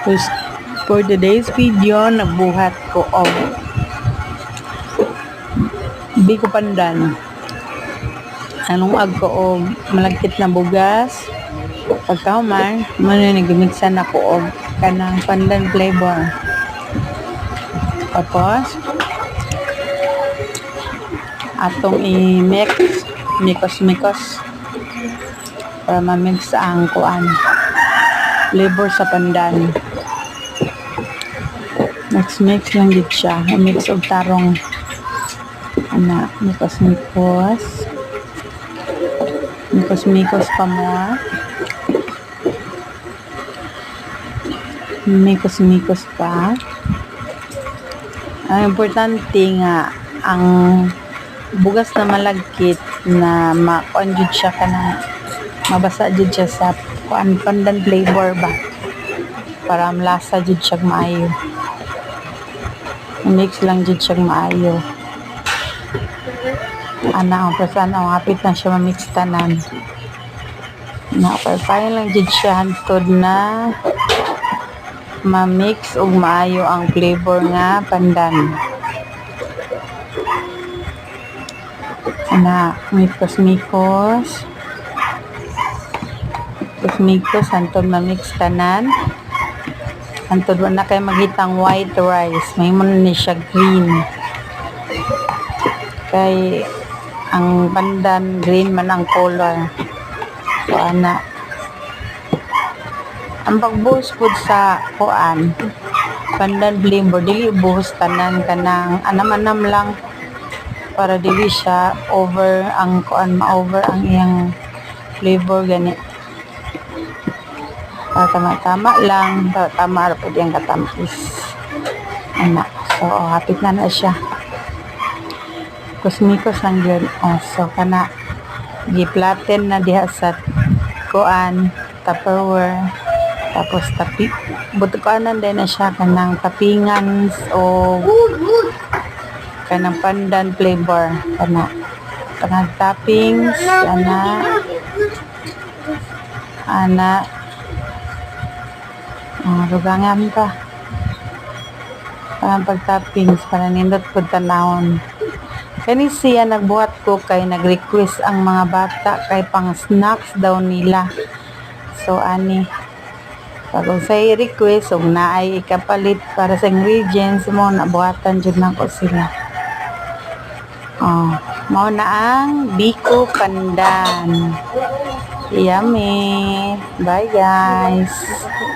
Tapos, for today's video, nagbuhat ko og biko pandan. Anong ko og malagkit na bugas. Pagkahuman, nagmixan ako og kanang pandan flavor. Tapos, atong i-mix, mikos-mikos para ma-mix ang kuan flavor sa pandan. Mix lang gid siya. Mix og tarong ana, mikos-mikos pa mo. Mikos pa. Ang importante nga ang bugas na malagkit na ma-kuan jud siya kanang mabasa jud siya sa kuan pandan flavor ba para malasa jud siya maayo. Mix lang jud siya maayo. Ana ang pasan ang hapit na siya ma-mix tanan. Na pay lang jud siya hantod na ma-mix og maayo ang flavor nga pandan. Ana mikos hantod ma-mix tanan. Hantod na kay maghitang white rice, may mo ni siya green. Kay ang pandan green man ang color. So ana ang pagbuhos pud sa kuan pandan flavor dili buhos tanan kanang anam-anam lang para dili siya over ang kuan ma-over ang iyang flavor gani. Tama-tama lang, tama ra pud yang katamis. Ana, so hapit na siya. Kusmikos lang yun. So kana giplaten na diha sa kuan Tupperware. Tapos butukanan din na siya kanang tapingan o kanang pandan flavor kanang toppings ana rugangan pa parang pag-toppings para nindot po tanahon. Kani siya nagbuhat ko kay nag-request ang mga bata kay pang snacks daw nila. So ani pag sa request og naay ikapalit para sa ingredients mo nabuhatan jud nako sila. Mao na ang biko pandan. Yummy. Bye guys.